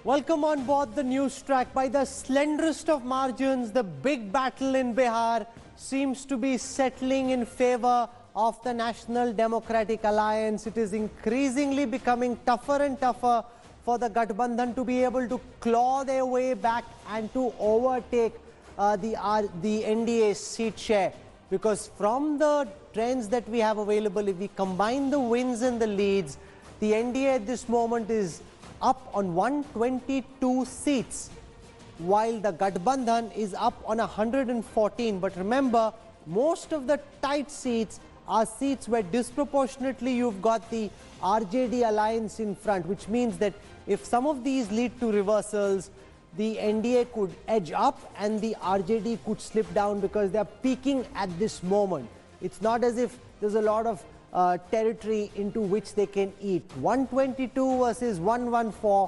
Welcome on board the news track. By the slenderest of margins, the big battle in Bihar seems to be settling in favor of the National Democratic Alliance. It is increasingly becoming tougher and tougher for the Gathbandhan to be able to claw their way back and to overtake the NDA seat share. Because from the trends that we have available, if we combine the wins and the leads, the NDA at this moment is up on 122 seats, while the Gathbandhan is up on 114. But remember, most of the tight seats are seats where disproportionately you've got the RJD alliance in front, which means that if some of these lead to reversals, the NDA could edge up and the RJD could slip down because they are peaking at this moment. It's not as if there's a lot of territory into which they can eat. 122 versus 114.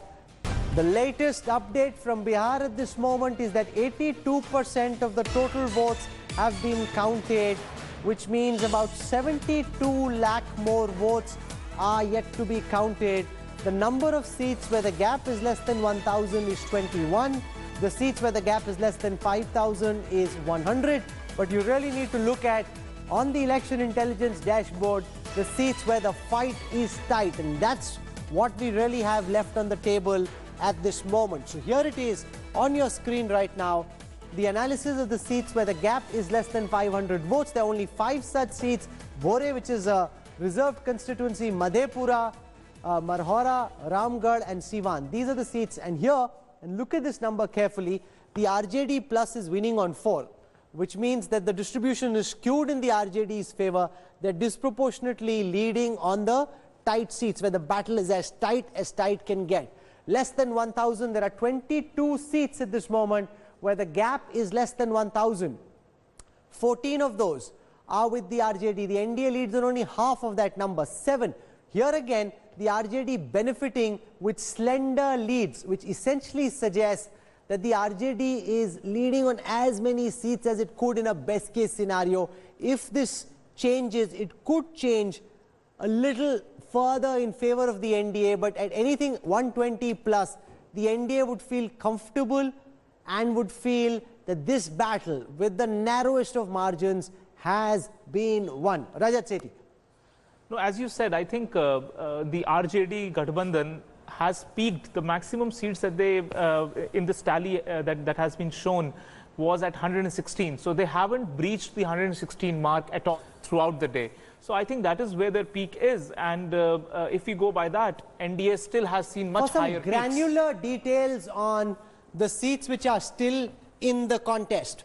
The latest update from Bihar at this moment is that 82% of the total votes have been counted, which means about 72 lakh more votes are yet to be counted. The number of seats where the gap is less than 1,000 is 21. The seats where the gap is less than 5,000 is 100. But you really need to look at, on the election intelligence dashboard, the seats where the fight is tight, and that's what we really have left on the table at this moment. So here it is on your screen right now, the analysis of the seats where the gap is less than 500 votes. There are only 5 such seats: Bhore, which is a reserved constituency, Madhepura, Marhora, Ramgarh and Siwan. These are the seats, and here, and look at this number carefully, the RJD plus is winning on 4. Which means that the distribution is skewed in the RJD's favor. They're disproportionately leading on the tight seats where the battle is as tight can get. Less than 1,000, there are 22 seats at this moment where the gap is less than 1,000. 14 of those are with the RJD. The NDA leads on only half of that number, 7. Here again, the RJD benefiting with slender leads, which essentially suggests that the RJD is leading on as many seats as it could in a best case scenario. If this changes, it could change a little further in favor of the NDA, but at anything 120 plus, the NDA would feel comfortable and would feel that this battle with the narrowest of margins has been won. Rajat Sethi. No, as you said, I think the RJD Gathbandhan has peaked. The maximum seats that they in this tally that has been shown was at 116. So they haven't breached the 116 mark at all throughout the day. So I think that is where their peak is. And if we go by that, NDA still has seen much higher peaks. Granular details on the seats which are still in the contest.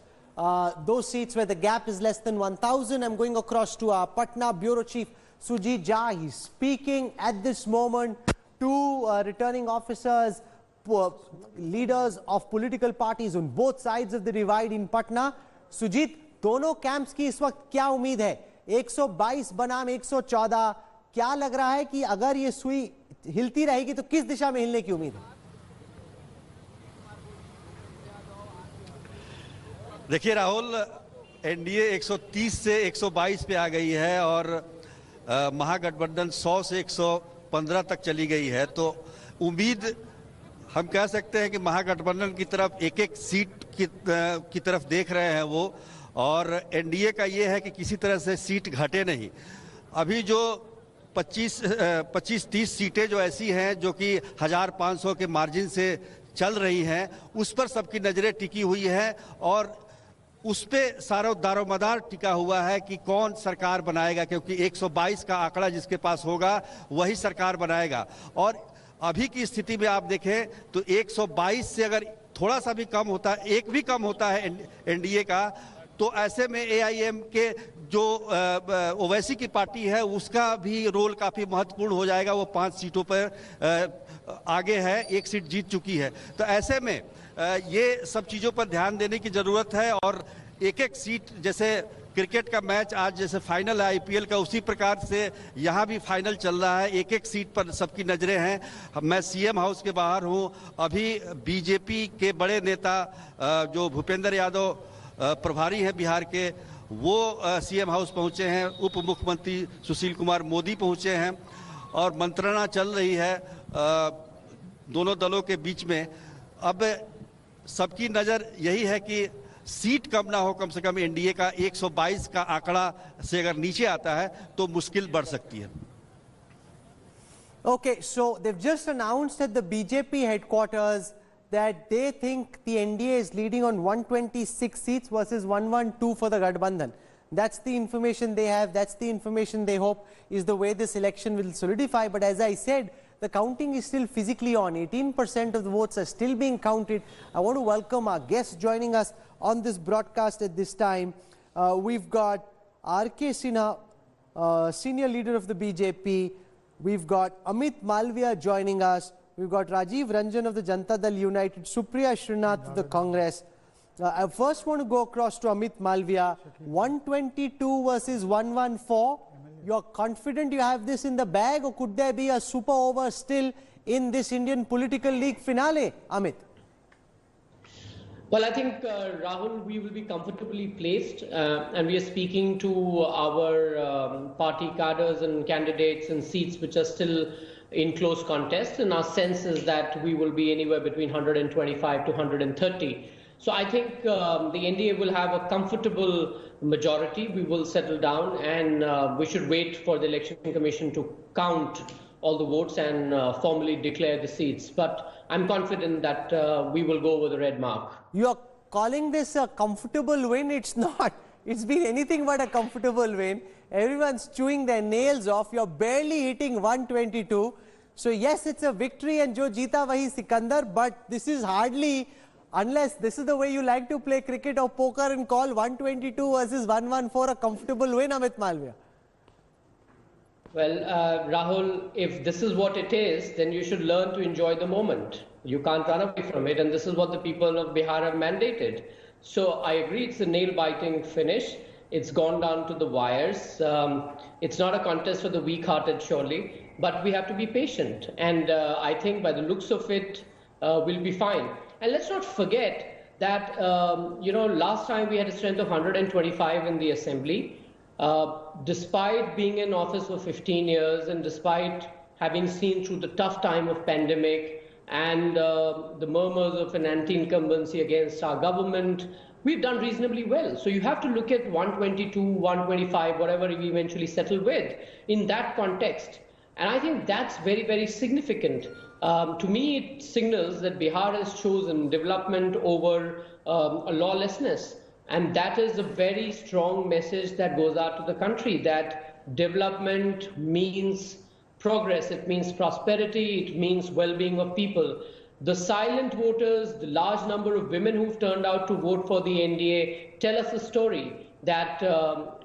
Those seats where the gap is less than 1,000. I'm going across to our Patna Bureau Chief Sujit Jha. He's speaking at this moment to returning officers, leaders of political parties on both sides of the divide in Patna. Sujit, दोनों camps की इस वक्त क्या उम्मीद है? 122 बनाम 114, क्या लग रहा है कि अगर ये सुई हिलती रहेगी तो किस दिशा में हिलने की उम्मीद है? देखिए राहुल, एनडीए 130 से 122 पे आ गई है और महागठबंधन 100 से 115 तक चली गई है। तो उम्मीद हम कह सकते हैं कि महागठबंधन की तरफ एक एक सीट की तरफ देख रहे हैं वो, और एनडीए का ये है कि किसी तरह से सीट घटे नहीं। अभी जो 25-30 सीटें जो ऐसी हैं जो कि 1500 के मार्जिन से चल रही हैं, उस पर सबकी नज़रें टिकी हुई है और उस पे सारा दारोमदार टिका हुआ है कि कौन सरकार बनाएगा, क्योंकि 122 का आंकड़ा जिसके पास होगा वही सरकार बनाएगा। और अभी की स्थिति में आप देखें तो 122 से अगर थोड़ा सा भी कम होता है, एक भी कम होता है एनडीए का, तो ऐसे में एआईएम के जो ओवैसी की पार्टी है उसका भी रोल काफ़ी महत्वपूर्ण हो जाएगा। वो 5 सीटों पर आगे है, 1 सीट जीत चुकी है। तो ऐसे में ये सब चीज़ों पर ध्यान देने की ज़रूरत है और एक एक सीट, जैसे क्रिकेट का मैच आज जैसे फाइनल है आईपीएल का, उसी प्रकार से यहाँ भी फाइनल चल रहा है। एक एक सीट पर सबकी नज़रें हैं। मैं सीएम हाउस के बाहर हूँ। अभी बीजेपी के बड़े नेता जो भूपेंद्र यादव प्रभारी हैं बिहार के, वो सीएम हाउस पहुँचे हैं। उप मुख्यमंत्री सुशील कुमार मोदी पहुँचे हैं और मंत्रणा चल रही है। दोनों दलों के बीच में। अब सबकी नज़र यही है कि सीट कम ना हो, कम से कम एनडीए का 122 का आंकड़ा से अगर नीचे आता है तो मुश्किल बढ़ सकती है। Okay, so they've just announced at the BJP headquarters that they think the NDA is leading on 126 seats versus 112 for the Gadbandhan. That's the information they have. That's the information they hope is the way this election will solidify. But as I said, the counting is still physically on. 18% of the votes are still being counted. I want to welcome our guests joining us on this broadcast at this time. We've got R.K. Sinha, senior leader of the BJP. We've got Amit Malviya joining us. We've got Rajiv Ranjan of the Janata Dal United, Supriya Srinath of the Congress. I first want to go across to Amit Malviya. 122 versus 114. You're confident you have this in the bag, or could there be a super over still in this Indian political league finale, Amit? Well, I think, Rahul, we will be comfortably placed, and we are speaking to our party cadres and candidates in seats which are still in close contest, and our sense is that we will be anywhere between 125 to 130. So I think the NDA will have a comfortable majority. We will settle down, and we should wait for the Election Commission to count all the votes and formally declare the seats. But I'm confident that we will go over the red mark. You're calling this a comfortable win? It's not. It's been anything but a comfortable win. Everyone's chewing their nails off. You're barely hitting 122. So yes, it's a victory, and jo jeeta wahi Sikandar, but this is hardly, unless this is the way you like to play cricket or poker and call 122 versus 114 a comfortable win, Amit Malviya. Well, Rahul, if this is what it is, then you should learn to enjoy the moment. You can't run away from it, and this is what the people of Bihar have mandated. So I agree, it's a nail-biting finish. It's gone down to the wires. It's not a contest for the weak-hearted, surely, but we have to be patient. And I think by the looks of it, we'll be fine. And let's not forget that, last time we had a strength of 125 in the assembly. Despite being in office for 15 years and despite having seen through the tough time of pandemic and the murmurs of an anti-incumbency against our government, we've done reasonably well. So you have to look at 122, 125, whatever we eventually settle with in that context. And I think that's very, very significant. To me, it signals that Bihar has chosen development over a lawlessness. And that is a very strong message that goes out to the country, that development means progress, it means prosperity, it means well-being of people. The silent voters, the large number of women who've turned out to vote for the NDA tell us a story that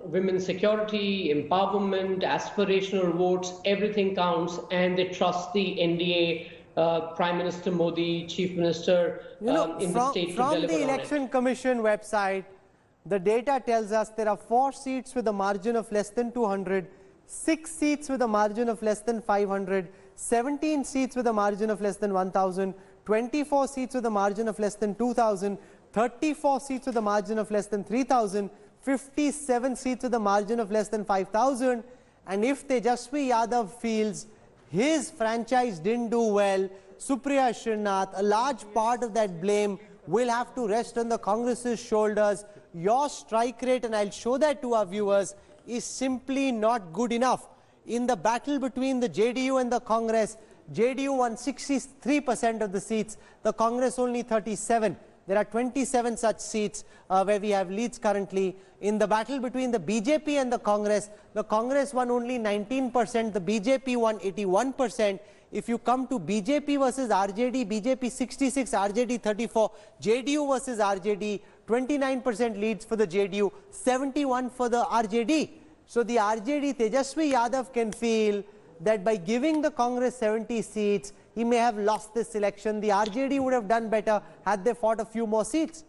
women's security, empowerment, aspirational votes, everything counts, and they trust the NDA, Prime Minister Modi, Chief Minister in the state to deliver on it. From the Election Commission website, the data tells us there are 4 seats with a margin of less than 200, 6 seats with a margin of less than 500, 17 seats with a margin of less than 1,000, 24 seats with a margin of less than 2,000, 34 seats with a margin of less than 3,000, 57 seats with a margin of less than 5,000. And if Tejaswi Yadav feels his franchise didn't do well, Supriya Srinath, a large part of that blame will have to rest on the Congress's shoulders. Your strike rate, and I'll show that to our viewers, is simply not good enough. In the battle between the JDU and the Congress, JDU won 63% of the seats, the Congress only 37. There are 27 such seats where we have leads currently. In the battle between the BJP and the Congress won only 19%, the BJP won 81%. If you come to BJP versus RJD, BJP 66, RJD 34, JDU versus RJD, 29% leads for the JDU, 71 for the RJD. So the RJD, Tejaswi Yadav can feel that by giving the Congress 70 seats, he may have lost this election. The RJD would have done better had they fought a few more seats.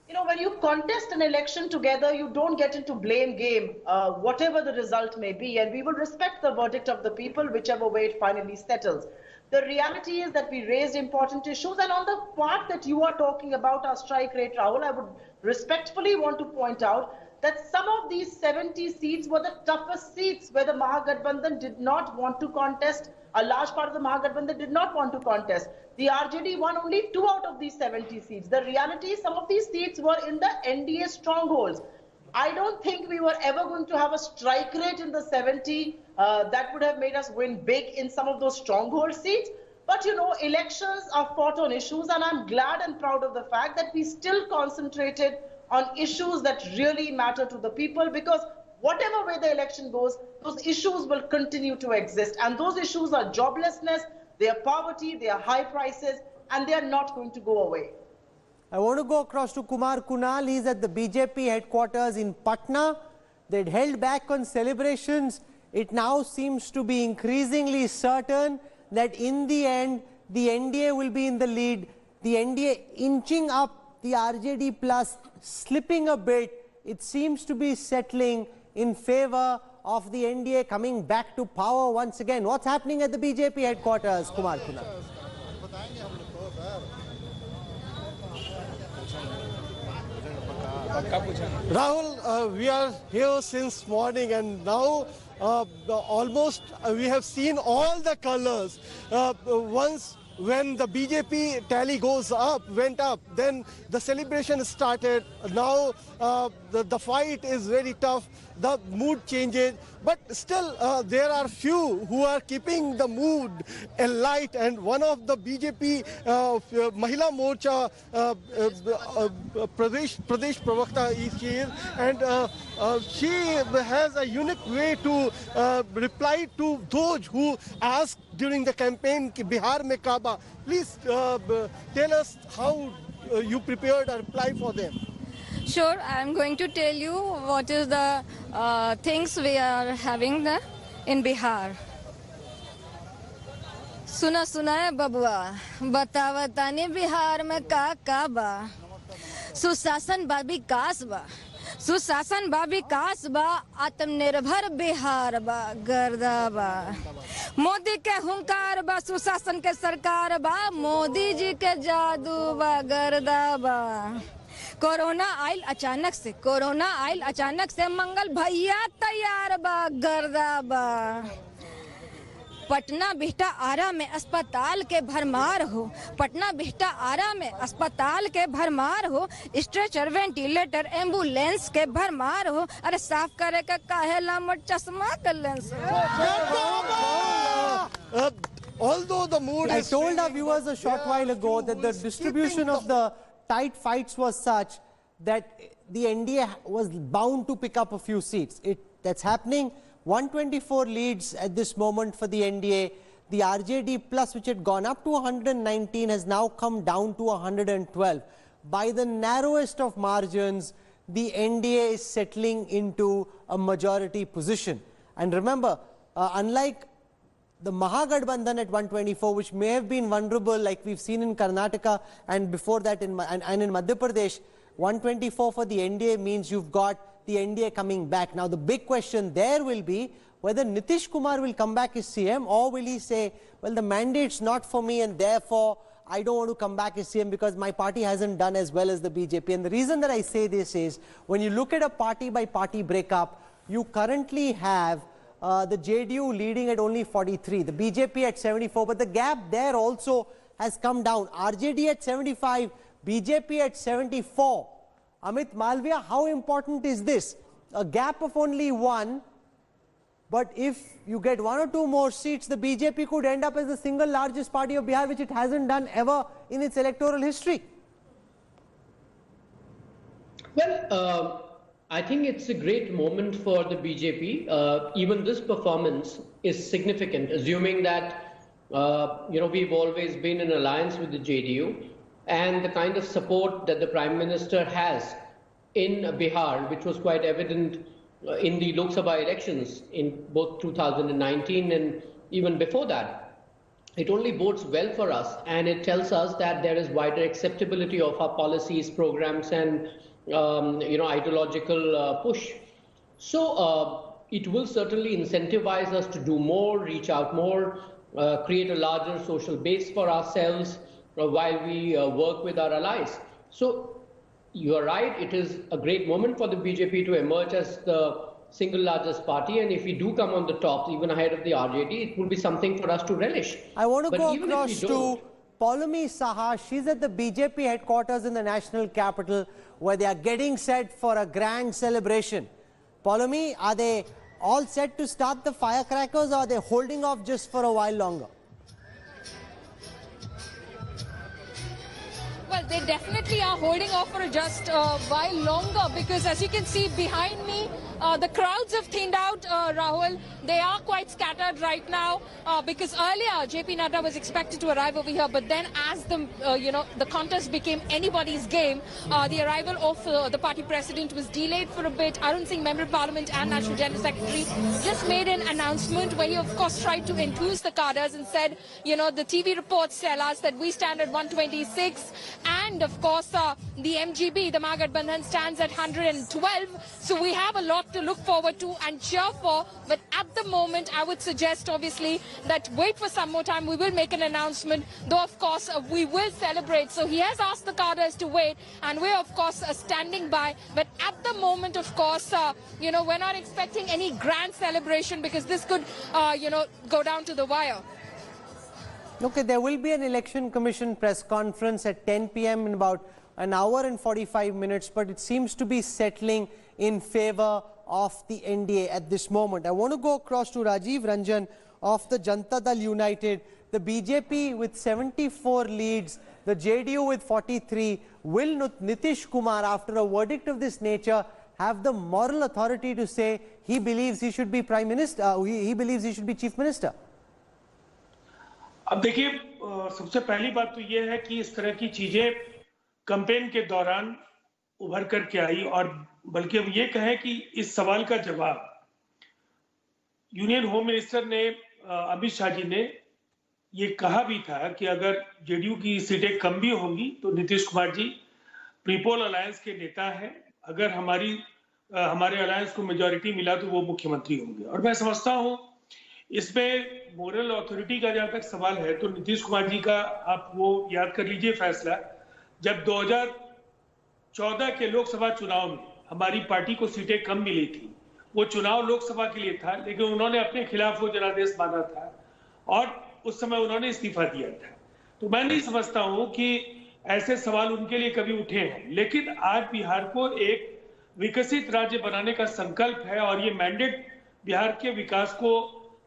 You know, when you contest an election together, you don't get into blame game, whatever the result may be, and we will respect the verdict of the people, whichever way it finally settles. The reality is that we raised important issues, and on the part that you are talking about, our strike rate, Rahul, I would respectfully want to point out that some of these 70 seats were the toughest seats where the Mahagathbandhan did not want to contest. A large part of the Mahagathbandhan did not want to contest. The RJD won only 2 out of these 70 seats. The reality is some of these seats were in the NDA strongholds. I don't think we were ever going to have a strike rate in the 70 that would have made us win big in some of those stronghold seats. But you know, elections are fought on issues, and I'm glad and proud of the fact that we still concentrated on issues that really matter to the people, because whatever way the election goes, those issues will continue to exist. And those issues are joblessness, they are poverty, they are high prices, and they are not going to go away. I want to go across to Kumar Kunal. He's at the BJP headquarters in Patna. They'd held back on celebrations. It now seems to be increasingly certain that in the end, the NDA will be in the lead. The NDA inching up, the RJD plus slipping a bit. It seems to be settling in favor of the NDA coming back to power once again. What's happening at the BJP headquarters, Kumar Kunal? Rahul, we are here since morning, and now almost we have seen all the colors. Once when the BJP tally went up, then the celebration started. Now the fight is very tough. The mood changes, but still there are few who are keeping the mood light. And one of the BJP Mahila Morcha Pradesh Pravakta is here, and she has a unique way to reply to those who ask during the campaign Bihar mein Kaaba. Please tell us how you prepared a reply for them. Sure, I am going to tell you what is the things we are having in Bihar. Suna hai babua, batawa tani Bihar mein ka ba, susasan ba vikas ba, सुशासन बा विकास बा आत्मनिर्भर बिहार बा गर्दा बा मोदी के हुंकार बा सुशासन के सरकार बा मोदी जी के जादू बा गर्दा बा कोरोना आइल अचानक से मंगल भैया तैयार बा गर्दा बा पटना बिहटा आरा में अस्पताल के भरमार हो पटना बिहटा आरा में अस्पताल के भरमार हो स्ट्रेचर वेंटिलेटर एम्बुलेंस के भरमार हो अरे साफ करे का काहे लामट चश्मा कर lens although the mood I told our viewers a short while ago that the distribution of the tight fights was such that the NDA was bound to pick up a few seats. That's happening. 124 leads at this moment for the NDA. The RJD plus, which had gone up to 119, has now come down to 112. By the narrowest of margins, the NDA is settling into a majority position. And remember, unlike the Mahagathbandhan at 124, which may have been vulnerable like we've seen in Karnataka and before that in Madhya Pradesh, 124 for the NDA means you've got the NDA coming back. Now the big question there will be whether Nitish Kumar will come back as CM, or will he say, well, the mandate's not for me and therefore I don't want to come back as CM because my party hasn't done as well as the BJP. And the reason that I say this is, when you look at a party by party breakup, you currently have the JDU leading at only 43, the BJP at 74, but the gap there also has come down. RJD at 75, BJP at 74. Amit Malviya, how important is this? A gap of only 1, but if you get 1 or 2 more seats, the BJP could end up as the single largest party of Bihar, which it hasn't done ever in its electoral history. Well, I think it's a great moment for the BJP. Even this performance is significant, assuming that, we've always been in alliance with the JDU. And the kind of support that the Prime Minister has in Bihar, which was quite evident in the Lok Sabha elections in both 2019 and even before that, it only bodes well for us, and it tells us that there is wider acceptability of our policies, programs, and ideological push. So it will certainly incentivize us to do more, reach out more, create a larger social base for ourselves, while we work with our allies. So You are right, it is a great moment for the BJP to emerge as the single largest party, and if we do come on the top, even ahead of the RJD, it will be something for us to relish. I want to But go even if we across to don't, Paulami Saha. She's at the BJP headquarters in the national capital where they are getting set for a grand celebration. Paulami, are they all set to start the firecrackers, or are they holding off just for a while longer? Well, they definitely are holding off for just a while longer, because as you can see behind me, the crowds have thinned out, Rahul. They are quite scattered right now because earlier JP Nadda was expected to arrive over here, but then as the the contest became anybody's game, the arrival of the party president was delayed for a bit. Arun Singh, Member of Parliament and National General Secretary, just made an announcement where he of course tried to enthuse the cadres and said, the TV reports tell us that we stand at 126, and of course the MGB, the Mahagathbandhan, stands at 112. So we have a lot to look forward to and cheer for, but at the moment I would suggest obviously that wait for some more time. We will make an announcement, though of course we will celebrate. So he has asked the cadres to wait, and we're of course standing by, but at the moment of course we're not expecting any grand celebration, because this could go down to the wire. Okay, there will be an Election Commission press conference at 10 p.m. in about an hour and 45 minutes, but it seems to be settling in favor of the NDA at this moment. I want to go across to Rajiv Ranjan of the Janata Dal United. The BJP with 74 leads, the JDU with 43. Will Nitish Kumar, after a verdict of this nature, have the moral authority to say he believes he should be Prime Minister, he believes he should be Chief Minister? अब देखिए, सबसे पहली बात तो ये है कि इस तरह की चीजें कैंपेन के दौरान उभर कर के आई, और बल्कि हम ये कहें कि इस सवाल का जवाब यूनियन होम मिनिस्टर ने अमित शाह जी ने ये कहा भी था कि अगर जेडीयू की सीटें कम भी होंगी तो नीतीश कुमार जी प्रीपोल अलायंस के नेता हैं, अगर हमारे अलायंस को मेजॉरिटी मिला तो वो मुख्यमंत्री होंगे। और मैं समझता हूँ इसमें मोरल अथॉरिटी का जहां तक सवाल है तो नीतीश कुमार जी का आप वो याद कर लीजिए फैसला, जब 2014 के लोकसभा चुनाव में हमारी पार्टी को सीटें कम मिली थी, वो चुनाव लोकसभा के लिए था, लेकिन उन्होंने अपने खिलाफ वो जनादेश माना था और उस समय उन्होंने इस्तीफा दिया था। तो मैं नहीं समझता हूं कि ऐसे सवाल उनके लिए कभी उठे हैं, लेकिन आज बिहार को एक विकसित राज्य बनाने का संकल्प है और ये मैंडेट बिहार के विकास को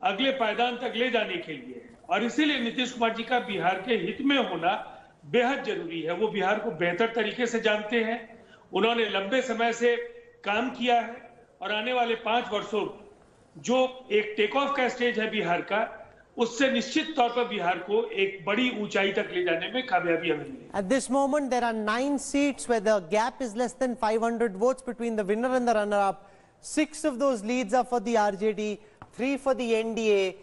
अगले पायदान तक ले जाने के लिए है, और इसीलिए नीतीश कुमार जी का बिहार के हित में होना बेहद जरूरी है। वो बिहार को बेहतर तरीके से जानते हैं, उन्होंने लंबे समय से काम किया है, और आने वाले 5 वर्षों जो एक टेक ऑफ का स्टेज है बिहार का, उससे निश्चित तौर पर बिहार को एक बड़ी ऊंचाई तक ले जाने में कामयाबी हमें मिलेगी। At this moment there are 9 seats where the gap is less than 500 votes between the winner and the runner-up. 6 of those leads are for the RJD, 3 for the NDA.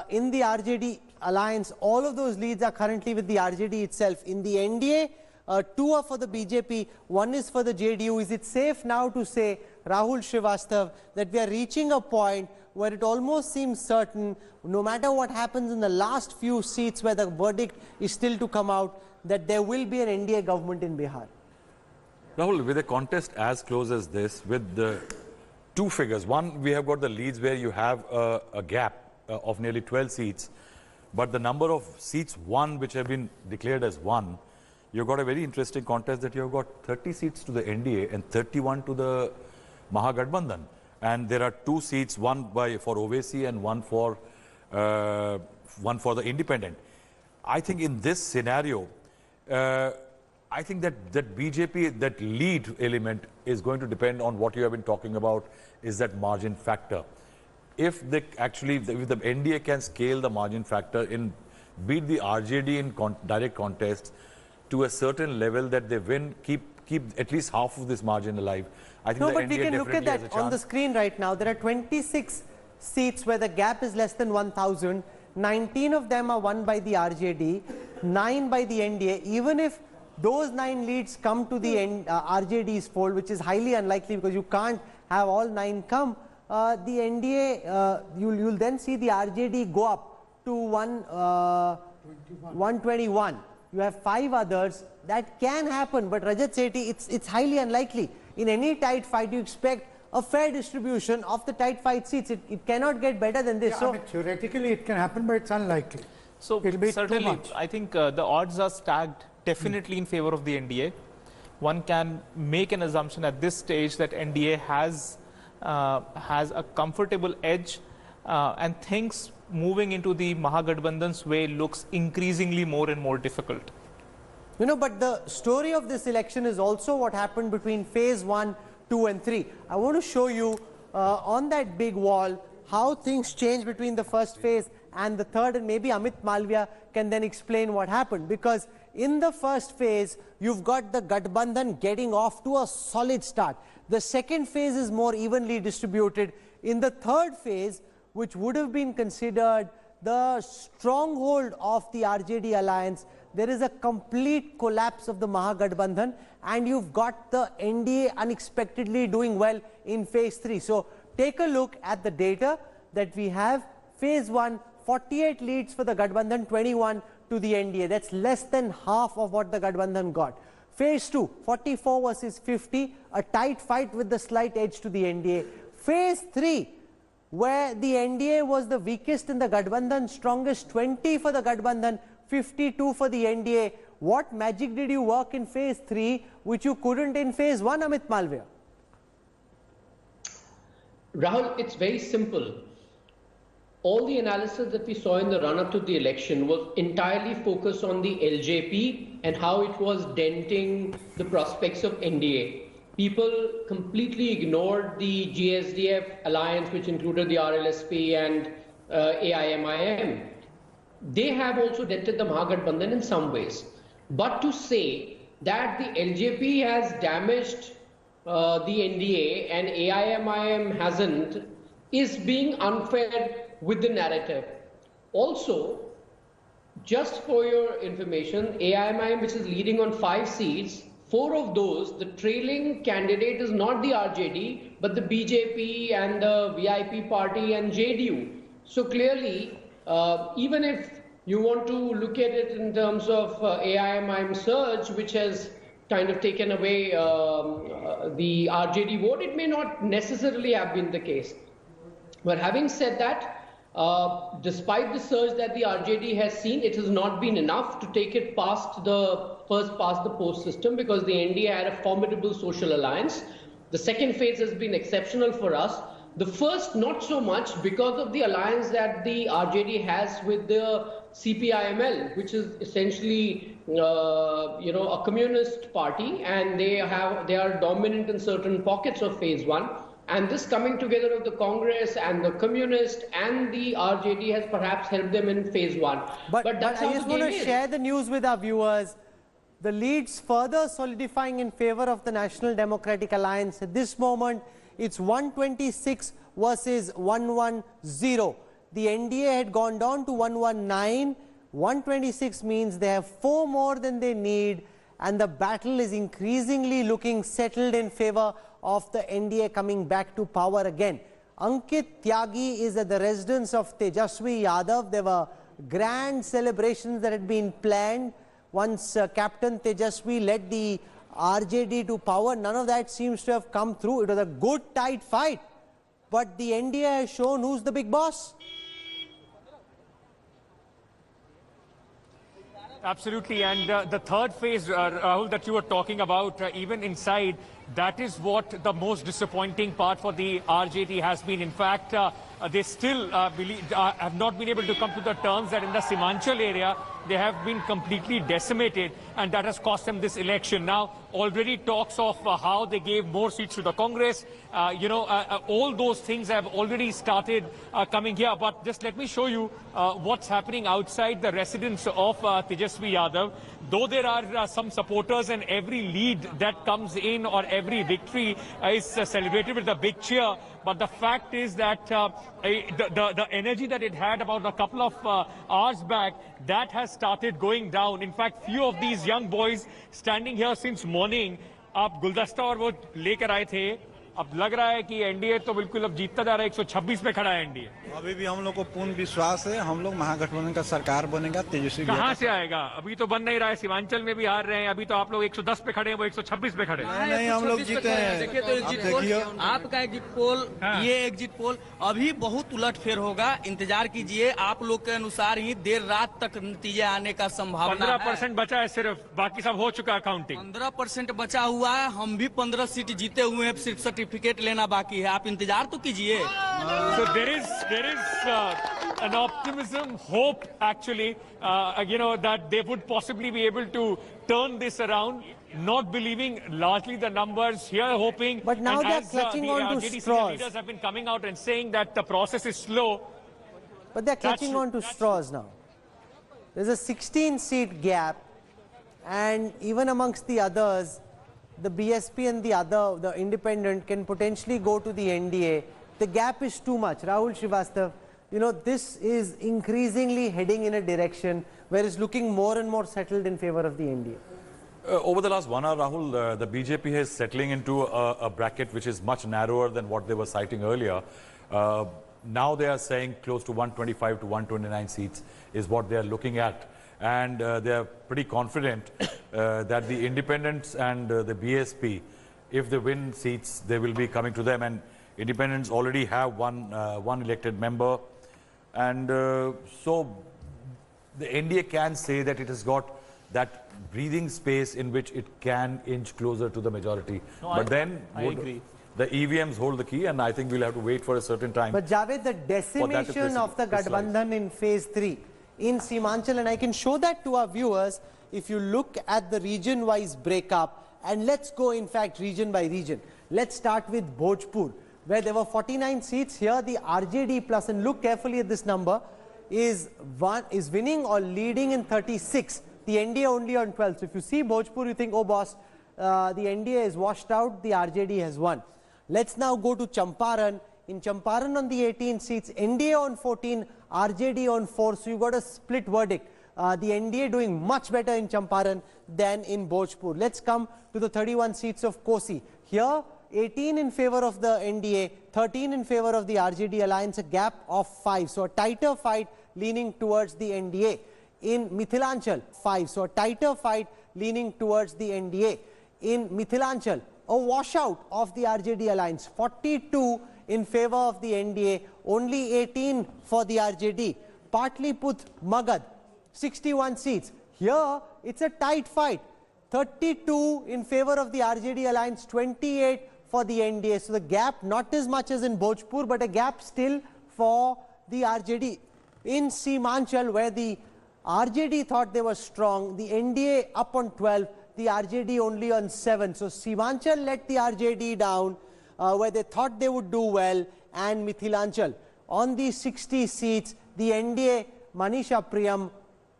In the RJD alliance, all of those leads are currently with the RJD itself. In the NDA, 2 are for the BJP, 1 is for the JDU. Is it safe now to say, Rahul Srivastav, that we are reaching a point where it almost seems certain, no matter what happens in the last few seats where the verdict is still to come out, that there will be an NDA government in Bihar? Rahul, with a contest as close as this, with the 2 figures, one, we have got the leads where you have a gap of nearly 12 seats, but the number of seats won which have been declared as won, you've got a very interesting contest that you've got 30 seats to the NDA and 31 to the Mahagathbandhan. And there are 2 seats, one for Owaisi and one for the independent. I think in this scenario, I think that BJP, that lead element is going to depend on what you have been talking about, is that margin factor. If the NDA can scale the margin factor in, beat the RJD in direct contests to a certain level that they win, keep at least half of this margin alive, I think but we can look at that on the screen right now. There are 26 seats where the gap is less than 1,000. 19 of them are won by the RJD, 9 by the NDA. Even if those 9 leads come to the RJD's fold, which is highly unlikely because you can't have all 9 come, the NDA, you'll then see the RJD go up to 121. you have 5 others. That can happen, but Rajat Sethi, it's highly unlikely. In any tight fight, you expect a fair distribution of the tight fight seats. It cannot get better than this. Yeah, so I mean, theoretically it can happen, but it's unlikely. So it'll be certainly, too much. I think the odds are stacked definitely in favor of the NDA. One can make an assumption at this stage that NDA has a comfortable edge, and things moving into the Mahagathbandhan's way looks increasingly more and more difficult. You know, but the story of this election is also what happened between phase 1, 2 and 3. I want to show you on that big wall how things change between the first phase and the third, and maybe Amit Malviya can then explain what happened, because in the first phase you've got the Gathbandhan getting off to a solid start. The second phase is more evenly distributed. In the third phase, which would have been considered the stronghold of the RJD alliance, there is a complete collapse of the Mahagathbandhan, and you've got the NDA unexpectedly doing well in phase 3. So take a look at the data that we have. Phase 1, 48 leads for the Gathbandhan, 21 to the NDA. That's less than half of what the Gathbandhan got. Phase 2, 44 versus 50, a tight fight with the slight edge to the NDA. Phase 3, where the NDA was the weakest in the Gathbandhan, strongest, 20 for the Gathbandhan, 52 for the NDA. What magic did you work in phase 3 which you couldn't in phase 1, Amit Malviya? Rahul, it's very simple. All the analysis that we saw in the run-up to the election was entirely focused on the LJP and how it was denting the prospects of NDA. People completely ignored the GSDF alliance, which included the RLSP and AIMIM. They have also dented the Mahagathbandhan in some ways. But to say that the LJP has damaged the NDA and AIMIM hasn't is being unfair with the narrative. Also, just for your information, AIMIM, which is leading on 5 seats, 4 of those, the trailing candidate is not the RJD, but the BJP and the VIP party and JDU. So clearly, even if you want to look at it in terms of AIMIM surge, which has kind of taken away the RJD vote, it may not necessarily have been the case. But having said that, despite the surge that the RJD has seen, it has not been enough to take it past the first past the post system, because the NDA had a formidable social alliance. The second phase has been exceptional for us. The first, not so much, because of the alliance that the RJD has with the CPIML, which is essentially, a communist party, and they are dominant in certain pockets of phase 1. And this coming together of the Congress and the Communist and the RJD has perhaps helped them in phase 1. But that's I just want to share the news with our viewers. The leads further solidifying in favor of the National Democratic Alliance. At this moment, it's 126 versus 110. The NDA had gone down to 119. 126 means they have 4 more than they need, and the battle is increasingly looking settled in favor of the NDA coming back to power again. Ankit Tyagi is at the residence of Tejaswi Yadav. There were grand celebrations that had been planned once Captain Tejaswi led the RJD to power. None of that seems to have come through. It was a good tight fight, but the NDA has shown who's the big boss. Absolutely, and the third phase, Rahul, that you were talking about, even inside, that is what the most disappointing part for the RJD has been. In fact, they still have not been able to come to the terms that in the Simanchal area, they have been completely decimated, and that has cost them this election. Now, already talks of how they gave more seats to the Congress, all those things have already started coming here. But just let me show you what's happening outside the residence of Tejaswi Yadav. Though there are some supporters, and every lead that comes in or every victory is celebrated with a big cheer, but the fact is that the energy that it had about a couple of hours back, that has started going down. In fact, few of these young boys standing here since morning, आप गुलदस्ता और वो लेकर आए थे, अब लग रहा है कि एनडीए तो बिल्कुल अब जीतता जा रहा है, 126 पे खड़ा है एनडीए। अभी भी हम लोग को पूर्ण विश्वास है, हम लोग महागठबंधन का सरकार बनेगा। तेजस्वी कहाँ से आएगा? अभी तो बन नहीं रहा है, सीमांचल में भी हार रहे हैं। अभी तो आप लोग 110 पे खड़े हैं, वो 126 पे खड़े हैं। नहीं, हम लोग जीते हैं। देखिए तो एग्जिट पोल, आपका एग्जिट पोल, ये एग्जिट पोल अभी बहुत उलटफेर होगा। इंतजार कीजिए, आप लोग के अनुसार ही देर रात तक नतीजे आने का संभावना 15% बचा है सिर्फ, बाकी सब हो चुका है काउंटिंग। 15% बचा हुआ है। हम भी 15 सीट जीते हुए हैं, सिर्फ सर्टिफिकेट लेना बाकी है। आप इंतजार तो कीजिए। So there is an optimism, hope actually, that they would possibly be able to turn this around. Not believing largely the numbers here, hoping. But now they're clutching on to JDC straws. leaders have been coming out and saying that the process is slow. But they're clutching on to straws now. There's a 16-seat gap, and even amongst the others, the BSP and the independent can potentially go to the NDA. The gap is too much. Rahul Srivastav, this is increasingly heading in a direction where it's looking more and more settled in favor of the NDA. Over the last 1 hour, Rahul, the BJP is settling into a bracket which is much narrower than what they were citing earlier. Now they are saying close to 125 to 129 seats is what they are looking at. And they are pretty confident that the independents and the BSP, if they win seats, they will be coming to them. And independents already have one elected member. And so the NDA can say that it has got that breathing space in which it can inch closer to the majority. No, but then I agree. The EVMs hold the key, and I think we'll have to wait for a certain time. But Javed, the decimation of the Gadbandhan in phase 3 in Seemanchal, and I can show that to our viewers if you look at the region-wise breakup, and let's go in fact region by region. Let's start with Bhojpur, where there were 49 seats. Here the RJD plus, and look carefully at this number, is winning or leading in 36. The NDA only on 12. So if you see Bhojpur, you think, oh boss, the NDA is washed out, the RJD has won. Let's now go to Champaran. In Champaran on the 18 seats, NDA on 14, RJD on 4. So you got a split verdict. The NDA doing much better in Champaran than in Bhojpur. Let's come to the 31 seats of Kosi. Here, 18 in favor of the NDA, 13 in favor of the RJD alliance, a gap of 5. So a tighter fight leaning towards the NDA. In Mithilanchal, 5. So a tighter fight leaning towards the NDA. In Mithilanchal, a washout of the RJD alliance, 42 in favor of the NDA, only 18 for the RJD. Patliputra, Magad, 61 seats. Here, it's a tight fight. 32 in favor of the RJD alliance, 28 for the NDA. So the gap not as much as in Bhojpur, but a gap still for the RJD. In Seemanchal, where the RJD thought they were strong, the NDA up on 12, the RJD only on 7. So Seemanchal let the RJD down, where they thought they would do well, and Mithilanchal. On these 60 seats, the NDA, Manisha Priyam,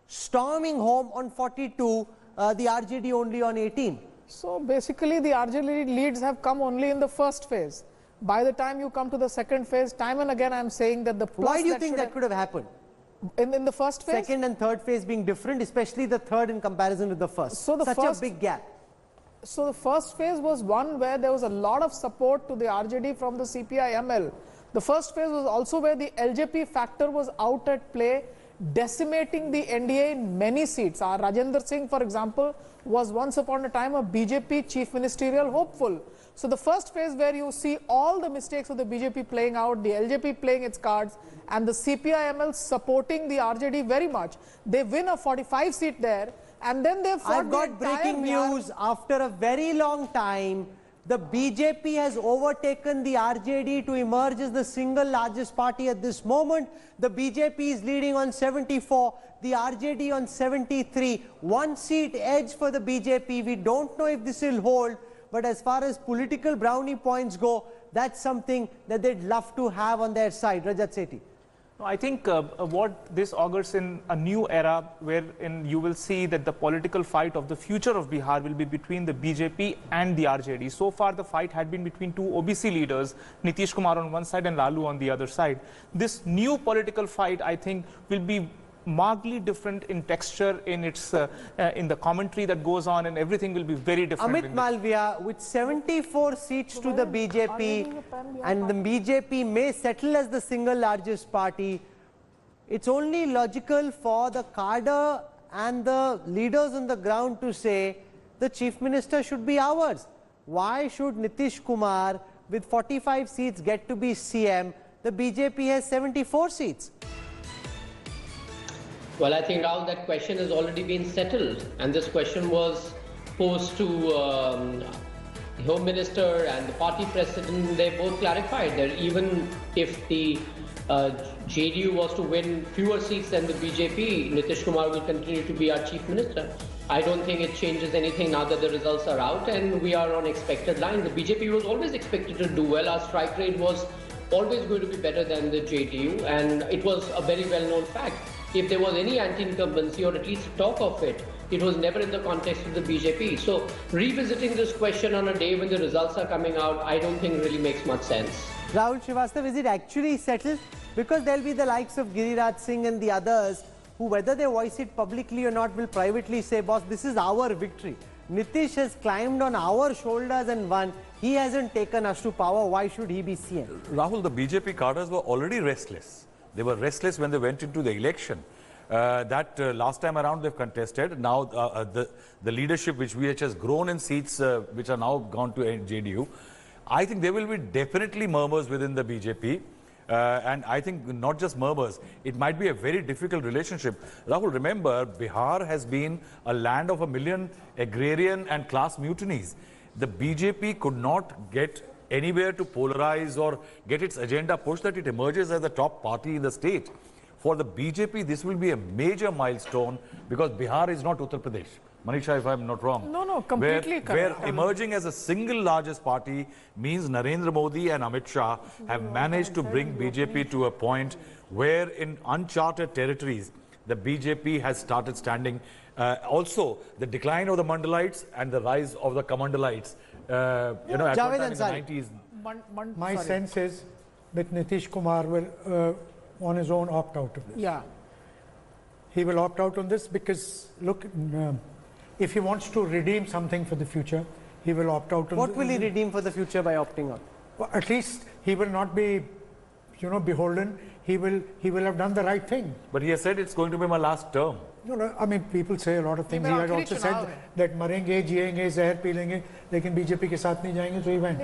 storming home on 42, the RJD only on 18. So basically the RJD leads have come only in the first phase. By the time you come to the second phase, time and again I am saying that the plus. Why do you think that could have happened? In the first phase? Second and third phase being different, especially the third in comparison with the first. So the Such a big gap. So the first phase was one where there was a lot of support to the RJD from the CPI-ML. The first phase was also where the LJP factor was out at play, decimating the NDA in many seats. Rajendra Singh, for example, was once upon a time a BJP chief ministerial hopeful. So the first phase where you see all the mistakes of the BJP playing out, the LJP playing its cards, and the CPI-ML supporting the RJD very much. They win a 45 seat there, and then they fought. I've got breaking news. After a very long time, the BJP has overtaken the RJD to emerge as the single largest party at this moment. The BJP is leading on 74, the RJD on 73. 1 seat edge for the BJP. We don't know if this will hold, but as far as political brownie points go, that's something that they'd love to have on their side. Rajat Sethi. No, I think what this augurs in a new era wherein you will see that the political fight of the future of Bihar will be between the BJP and the RJD. So far the fight had been between two OBC leaders, Nitish Kumar on one side and Lalu on the other side. This new political fight, I think, will be markedly different in texture, in its in the commentary that goes on, and everything will be very different. Amit Malviya, with 74 seats to the BJP, and the BJP may settle as the single largest party, it's only logical for the cadre and the leaders on the ground to say the chief minister should be ours. Why should Nitish Kumar with 45 seats get to be CM? The BJP has 74 seats. Well, I think now that question has already been settled, and this question was posed to the Home Minister and the party president. They both clarified that even if the JDU was to win fewer seats than the BJP, Nitish Kumar will continue to be our chief minister. I don't think it changes anything now that the results are out and we are on expected line. The BJP was always expected to do well. Our strike rate was always going to be better than the JDU, and it was a very well-known fact. If there was any anti-incumbency or at least talk of it, it was never in the context of the BJP. So revisiting this question on a day when the results are coming out, I don't think really makes much sense. Rahul Srivastav, is it actually settled? Because there will be the likes of Giriraj Singh and the others who, whether they voice it publicly or not, will privately say, boss, this is our victory. Nitish has climbed on our shoulders and won. He hasn't taken us to power. Why should he be CM? Rahul, the BJP cadres were already restless. They were restless when they went into the election. Last time around they've contested. Now the leadership which has grown in seats which are now gone to JDU, I think there will be definitely murmurs within the BJP. And I think not just murmurs, it might be a very difficult relationship. Rahul, remember, Bihar has been a land of 1 million agrarian and class mutinies. The BJP could not get anywhere to polarize or get its agenda pushed that it emerges as the top party in the state. For the BJP, this will be a major milestone because Bihar is not Uttar Pradesh. Manisha, if I'm not wrong. No, completely correct. Where emerging as a single largest party means Narendra Modi and Amit Shah have managed to bring BJP to a point where in uncharted territories, the BJP has started standing. Also, the decline of the Mandalites and the rise of the Kamandalites, at one time in the 90s. My sense is that Nitish Kumar will, on his own, opt out of this. Yeah. He will opt out on this because, look, if he wants to redeem something for the future, he will opt out. What will he redeem for the future by opting out? Well, at least he will not be, beholden. He will have done the right thing. But he has said it's going to be my last term. No, I mean, people say a lot of things. He had also said that marenge, jiyenge, zahar pee lenge, lekin BJP ke saath nahi jayenge, so he went.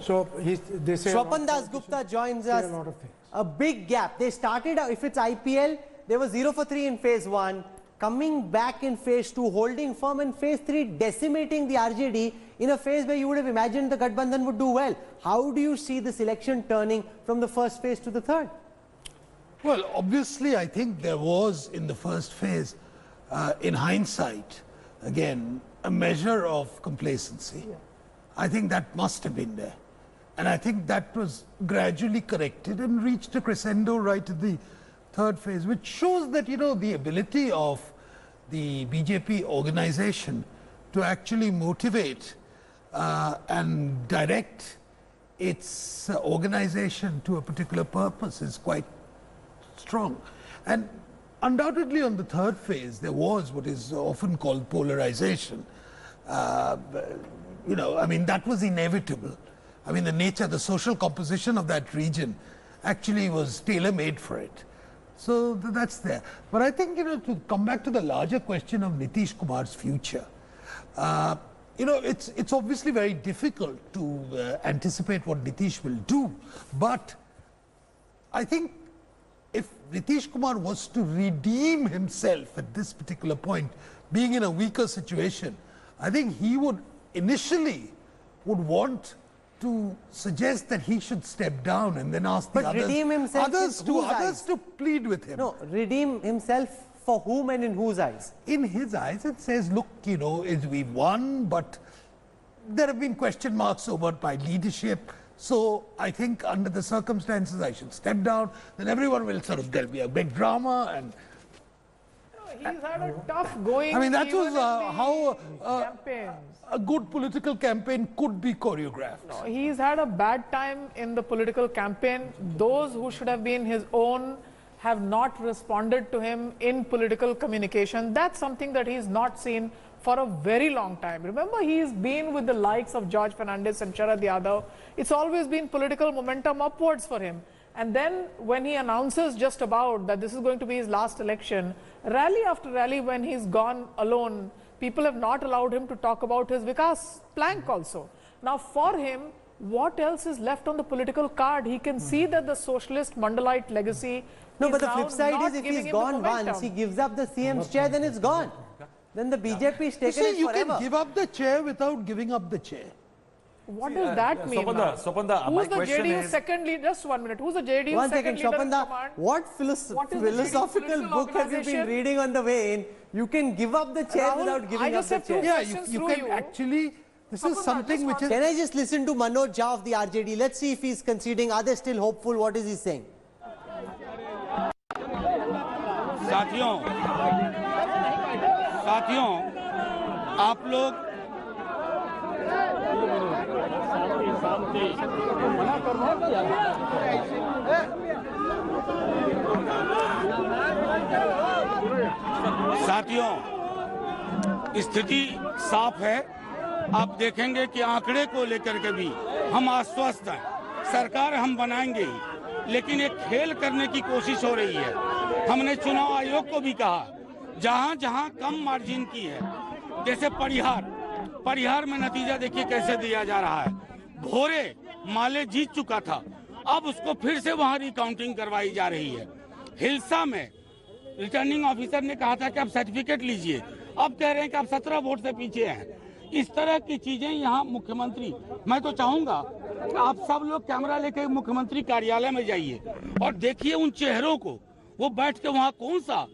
So they say. Swapan Das Gupta joins us. A lot of things. A big gap. They started, if it's IPL, they were 0 for 3 in phase 1. Coming back in phase 2, holding firm in phase 3, decimating the RJD in a phase where you would have imagined the Gathbandhan would do well. How do you see this election turning from the first phase to the third? Well, obviously, I think there was in the first phase, in hindsight, again, a measure of complacency. Yeah. I think that must have been there. And I think that was gradually corrected and reached a crescendo right at the third phase, which shows that, the ability of the BJP organization to actually motivate and direct its organization to a particular purpose is quite strong. And undoubtedly on the third phase, there was what is often called polarization. I mean, that was inevitable. I mean, the social composition of that region actually was tailor-made for it. So that's there. But I think, to come back to the larger question of Nitish Kumar's future, it's obviously very difficult to anticipate what Nitish will do. But I think if Nitish Kumar was to redeem himself at this particular point, being in a weaker situation, I think he would initially want to suggest that he should step down and then ask the others to plead with him. No, redeem himself for whom and in whose eyes? In his eyes, it says, look, we've won, but there have been question marks over my leadership. So I think under the circumstances, I should step down. Then everyone will there'll be a big drama and. He's had a tough going. I mean, that was how a good political campaign could be choreographed. No, he's had a bad time in the political campaign. Those who should have been his own have not responded to him in political communication. That's something that he's not seen for a very long time. Remember, he's been with the likes of George Fernandez and Sharad Yadav. It's always been political momentum upwards for him. And then when he announces just about that this is going to be his last election, rally after rally when he's gone alone, people have not allowed him to talk about his Vikas plank also. Now for him, what else is left on the political card? He can see that the socialist Mandalite legacy No, but the flip side is if he's gone once, he gives up the CM's chair, then it's gone. Then the BJP is taken it you forever. can give up the chair without giving up the chair. What does that mean? Swapanda, who's the JDU second lead? Just 1 minute. Who's the JDU One second second, leader in Swapanda, command? what philosophical book have you been reading on the way in? You can give up the chair Rahul, without giving up the chair. Yeah, you can actually, this is something which is... Can I just listen to Manoj Jha of the RJD? Let's see if he's conceding. Are they still hopeful? What is he saying? साथियों, आप लोग साथियों, स्थिति साफ है। आप देखेंगे कि आंकड़े को लेकर के भी हम आश्वस्त हैं। सरकार हम बनाएंगे ही, लेकिन एक खेल करने की कोशिश हो रही है। हमने चुनाव आयोग को भी कहा, जहां जहां कम मार्जिन की है, जैसे परिहार में नतीजा देखिए कैसे दिया जा रहा है। भोरे माले जीत चुका था, अब उसको फिर से वहां रिकाउंटिंग करवाई जा रही है। हिल्सा में रिटर्निंग ऑफिसर ने कहा था कि आप सर्टिफिकेट लीजिए, अब कह रहे हैं कि आप 17 वोट से पीछे हैं। इस तरह की चीजें यहाँ मुख्यमंत्री, मैं तो चाहूंगा आप सब लोग कैमरा लेके मुख्यमंत्री कार्यालय में जाइए और देखिए उन चेहरों को, वो बैठ के वहाँ कौन सा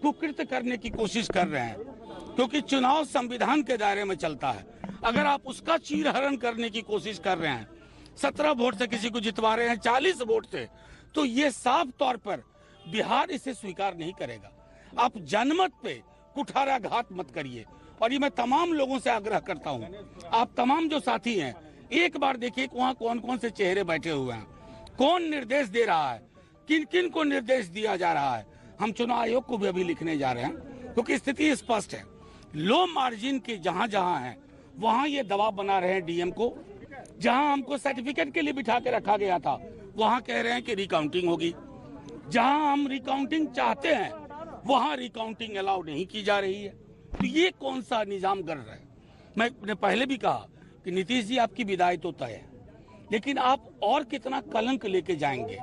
कुकृत्य करने की कोशिश कर रहे हैं, क्योंकि चुनाव संविधान के दायरे में चलता है। अगर आप उसका चीरहरण करने की कोशिश कर रहे हैं, 17 वोट से किसी को जितवा रहे हैं 40 वोट से, तो ये साफ तौर पर बिहार इसे स्वीकार नहीं करेगा। आप जनमत पे कुठाराघात मत करिए। और ये मैं तमाम लोगों से आग्रह करता हूँ, आप तमाम जो साथी हैं, एक बार देखिए वहाँ कौन कौन से चेहरे बैठे हुए हैं, कौन निर्देश दे रहा है, किन किन को निर्देश दिया जा रहा है। हम चुनाव आयोग को भी अभी लिखने जा रहे हैं, क्योंकि स्थिति स्पष्ट है। लो मार्जिन के जहां जहां है वहां ये दबाव बना रहे हैं डीएम को। जहां हमको सर्टिफिकेट के लिए बिठा के रखा गया था, वहां कह रहे हैं कि रिकाउंटिंग होगी। जहां हम रिकाउंटिंग चाहते हैं वहां रिकाउंटिंग अलाउ नहीं की जा रही है। तो ये कौन सा निजाम कर रहा है? मैंने पहले भी कहा कि नीतीश जी आपकी विदाई तो तय है, लेकिन आप और कितना कलंक लेके जाएंगे,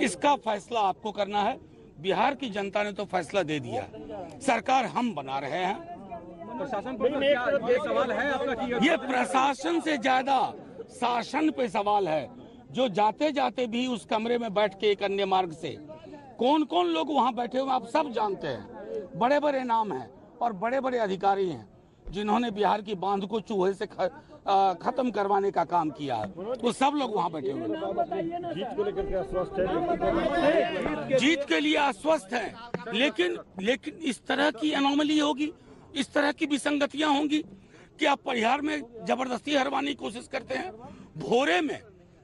इसका फैसला आपको करना है। बिहार की जनता ने तो फैसला दे दिया, सरकार हम बना रहे हैं। प्रशासन पर ये सवाल है आपका कि ये प्रशासन से ज्यादा शासन पे सवाल है, जो जाते जाते भी उस कमरे में बैठ के एक अन्य मार्ग से कौन कौन लोग वहां बैठे हुए आप सब जानते हैं। बड़े बड़े नाम हैं और बड़े बड़े अधिकारी हैं जिन्होंने बिहार की बांध को चूहे से खत्म करवाने का काम किया है, वो सब लोग वहां बैठे हुए हैं। जीत को लेकर के आश्वस्त है, जीत के लिए आश्वस्त है, लेकिन इस तरह की एनोमली होगी, इस तरह की विसंगतियां होंगी कि आप परिहार में जबरदस्ती हरवाने की कोशिश करते हैं। भोरे में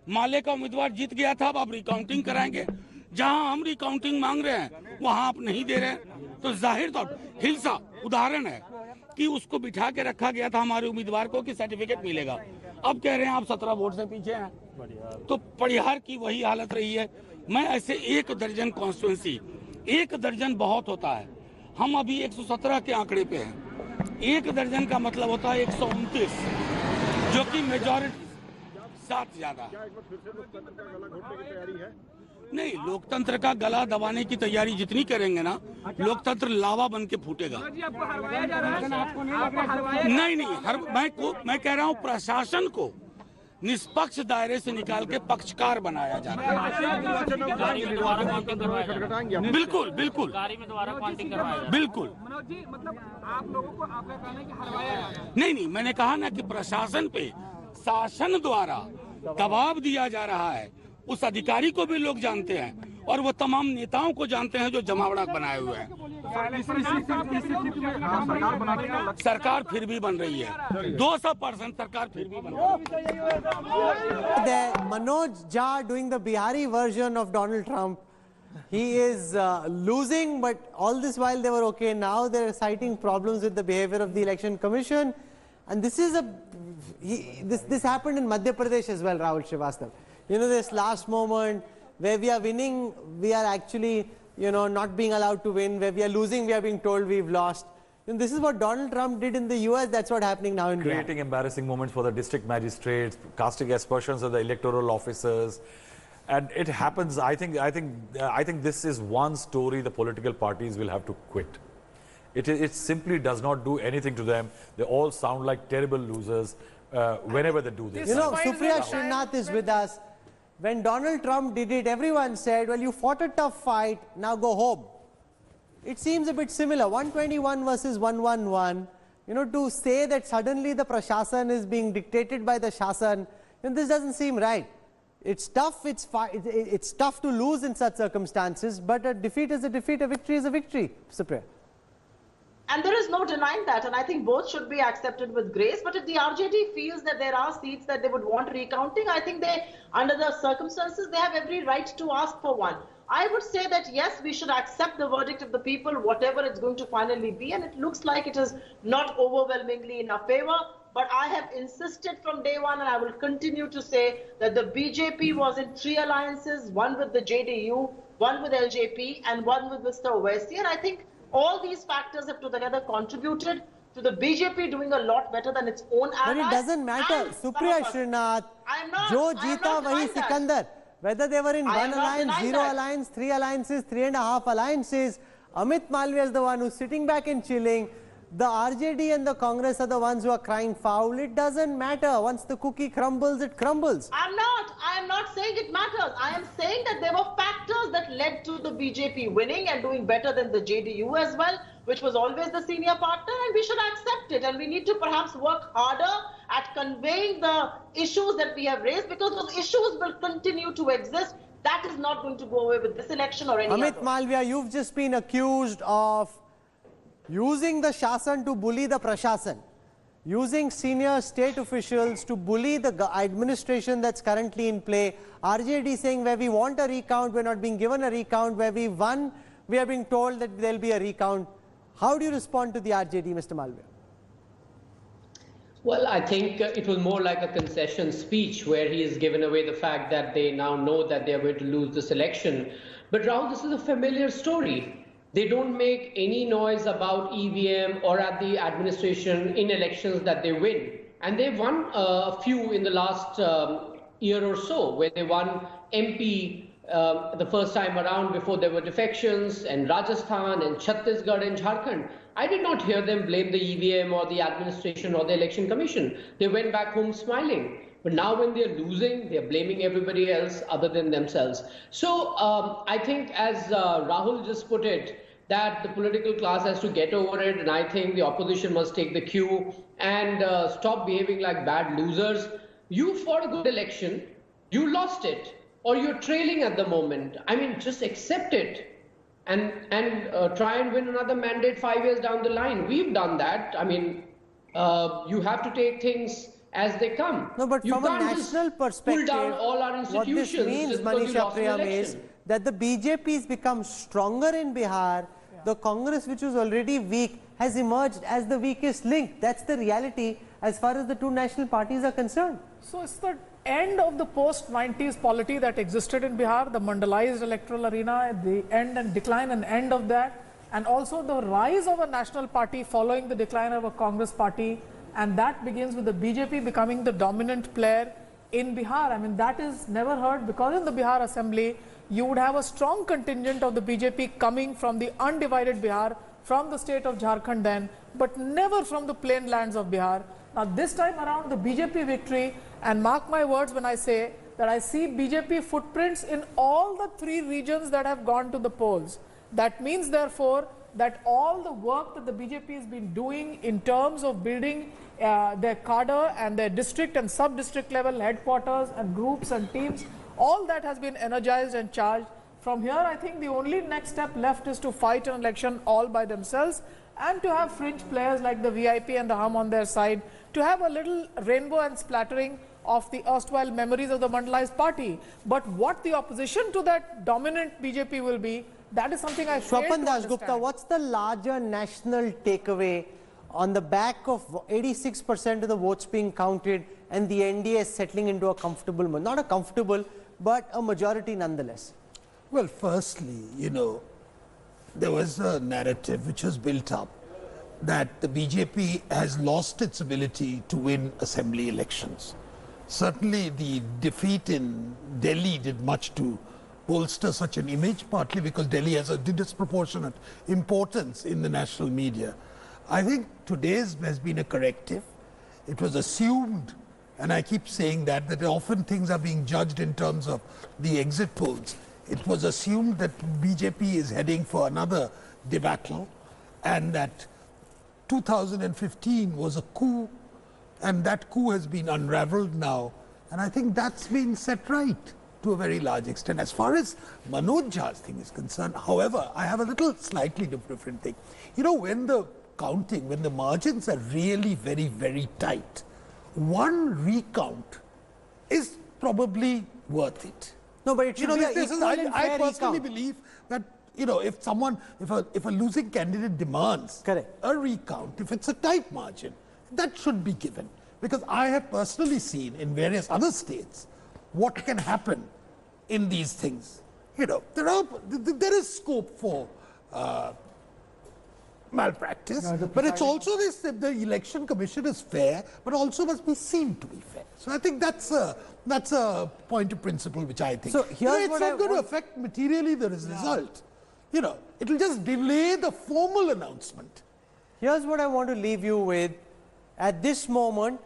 माले का उम्मीदवार जीत गया था, अब आप रिकाउंटिंग कराएंगे। जहां हम रिकाउंटिंग मांग रहे हैं वहां आप नहीं दे रहे हैं, तो जाहिर तौर हिल्सा उदाहरण है कि उसको बिठा के रखा गया था हमारे उम्मीदवार को कि सर्टिफिकेट मिलेगा, अब कह रहे हैं आप 17 वोट से पीछे हैं। तो परिहार की वही हालत रही है। मैं ऐसे 1 दर्जन कॉन्स्टिट्यूंसी, 1 दर्जन बहुत होता है, हम अभी 117 के आंकड़े पे हैं। 1 दर्जन का मतलब होता है 129, जो कि मेजॉरिटी 7 ज्यादा। नहीं, लोकतंत्र का गला दबाने की तैयारी जितनी करेंगे ना, लोकतंत्र लावा बन के फूटेगा। नहीं, मैं कह रहा हूँ प्रशासन को निष्पक्ष दायरे से निकाल के पक्षकार बनाया जा रहा है। बिल्कुल बिल्कुल बिल्कुल। नहीं, मैंने कहा ना कि प्रशासन पे शासन द्वारा दबाव दिया जा रहा है। उस अधिकारी को भी लोग जानते हैं और वो तमाम नेताओं को जानते हैं जो जमावड़ा बनाए हुए हैं। सरकार फिर भी बन रही है, 200% सरकार फिर भी बन रही है। Manoj Jha doing the Bihari version of Donald Trump. He is losing, but all this while they were okay. Now they're citing problems with the behavior of the Election Commission. And this is this happened in Madhya Pradesh as well, Rahul Srivastav. You know, this last moment where we are winning, we are actually, you know, not being allowed to win. Where we are losing, we are being told we've lost. And this is what Donald Trump did in the US. That's what's happening now in Bihar. Creating embarrassing moments for the district magistrates, casting aspersions on the electoral officers. And it happens. I think this is one story the political parties will have to quit. It simply does not do anything to them. They all sound like terrible losers whenever they do this. You know, Supriya Srinath is with us. When Donald Trump did it, everyone said, well, you fought a tough fight, now go home. It seems a bit similar, 121 versus 111. You know, to say that suddenly the Prashasan is being dictated by the Shasan, you know, this doesn't seem right. It's tough, it's tough to lose in such circumstances, but a defeat is a defeat, a victory is a victory, Supriya. And there is no denying that, and I think both should be accepted with grace. But if the RJD feels that there are seats that they would want recounting, I think they, under the circumstances, they have every right to ask for one. I would say that yes, we should accept the verdict of the people, whatever it's going to finally be, and it looks like it is not overwhelmingly in our favor. But I have insisted from day one, and I will continue to say that the BJP was in 3 alliances, one with the JDU, one with LJP, and one with Mr. Owaisi. And I think all these factors have together contributed to the BJP doing a lot better than its own allies. But it doesn't matter. Supriya Srinath, Jo Jeeta Wahi Sikandar. Whether they were in 1 alliance, 0 alliance, 3 alliances, 3.5 alliances, Amit Malviya is the one who's sitting back and chilling. The RJD and the Congress are the ones who are crying foul. It doesn't matter. Once the cookie crumbles, it crumbles. I am not saying it matters. I am saying that there were factors that led to the BJP winning and doing better than the JDU as well, which was always the senior partner, and we should accept it. And we need to perhaps work harder at conveying the issues that we have raised, because those issues will continue to exist. That is not going to go away with this election or any other. Amit Malviya, you've just been accused of using the Shasan to bully the Prashasan, using senior state officials to bully the administration that's currently in play. RJD saying where we want a recount, we're not being given a recount. Where we won, we are being told that there'll be a recount. How do you respond to the RJD, Mr. Malviya? Well, I think it was more like a concession speech where he has given away the fact that they now know that they are going to lose this election. But Rahul, this is a familiar story. They don't make any noise about EVM or at the administration in elections that they win. And they've won a few in the last year or so, where they won MP the first time around before there were defections, and Rajasthan and Chhattisgarh and Jharkhand. I did not hear them blame the EVM or the administration or the election commission. They went back home smiling. But now when they're losing, they're blaming everybody else other than themselves. So I think, as Rahul just put it, that the political class has to get over it, and I think the opposition must take the cue and stop behaving like bad losers. You fought a good election, you lost it, or you're trailing at the moment. I mean, just accept it and try and win another mandate 5 years down the line. We've done that. I mean, you have to take things as they come. No, but you from a national perspective, pull down all our what this means, Manisha Priyam, is that the BJP has become stronger in Bihar. The Congress, which was already weak, has emerged as the weakest link. That's the reality as far as the two national parties are concerned. So it's the end of the post-90s polity that existed in Bihar, the mandalized electoral arena, the end and decline and end of that, and also the rise of a national party following the decline of a Congress party, and that begins with the BJP becoming the dominant player in Bihar. I mean, that is never heard, because in the Bihar Assembly, you would have a strong contingent of the BJP coming from the undivided Bihar, from the state of Jharkhand then, but never from the plain lands of Bihar. Now this time around, the BJP victory, and mark my words when I say that I see BJP footprints in all the 3 regions that have gone to the polls. That means therefore that all the work that the BJP has been doing in terms of building their cadre and their district and sub-district level headquarters and groups and teams, all that has been energized and charged. From here, I think the only next step left is to fight an election all by themselves, and to have fringe players like the VIP and the Hum on their side, to have a little rainbow and splattering of the erstwhile memories of the mandalized party. But what the opposition to that dominant BJP will be, that is something I fail to Swapan Das understand. Gupta, what's the larger national takeaway on the back of 86% of the votes being counted and the NDA settling into a comfortable, not a comfortable, but a majority nonetheless? Well, firstly, you know, there was a narrative which was built up that the BJP has lost its ability to win assembly elections. Certainly the defeat in Delhi did much to bolster such an image, partly because Delhi has a disproportionate importance in the national media. I think today's has been a corrective. It was assumed, and I keep saying that often things are being judged in terms of the exit polls. It was assumed that BJP is heading for another debacle and that 2015 was a coup, and that coup has been unraveled now, and I think that's been set right to a very large extent. As far as Manoj Jha's thing is concerned, however, I have a little slightly different thing. You know, when the counting, when the margins are really very, very tight, one recount is probably worth it. No, but it should be I personally believe that, you know, if a losing candidate demands a recount, if it's a tight margin, that should be given. Because I have personally seen in various other states what can happen in these things. You know, there is scope for malpractice, but it's also this that the election commission is fair, but also must be seen to be fair. So I think that's a point of principle which I think. So here's it's not going to affect materially the result. You know, it will just delay the formal announcement. Here's what I want to leave you with. At this moment,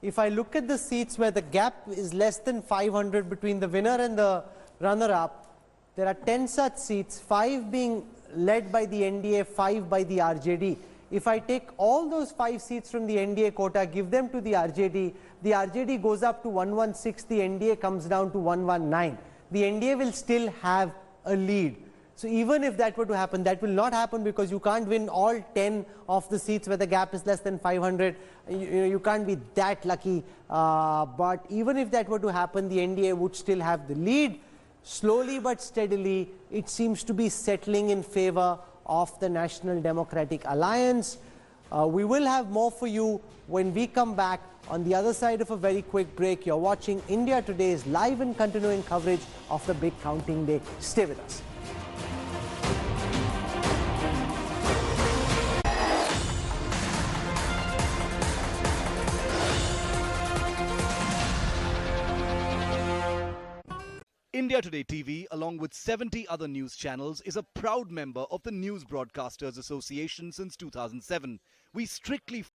if I look at the seats where the gap is less than 500 between the winner and the runner-up, there are 10 such seats, 5 being led by the NDA, 5 by the RJD. If I take all those 5 seats from the NDA quota, give them to the RJD goes up to 116, the NDA comes down to 119. The NDA will still have a lead. So even if that were to happen, that will not happen because you can't win all 10 of the seats where the gap is less than 500. You can't be that lucky. But even if that were to happen, the NDA would still have the lead. Slowly but steadily, it seems to be settling in favor of the National Democratic Alliance. We will have more for you when we come back on the other side of a very quick break. You're watching India Today's live and continuing coverage of the big counting day. Stay with us. India Today TV, along with 70 other news channels, is a proud member of the News Broadcasters Association since 2007. We strictly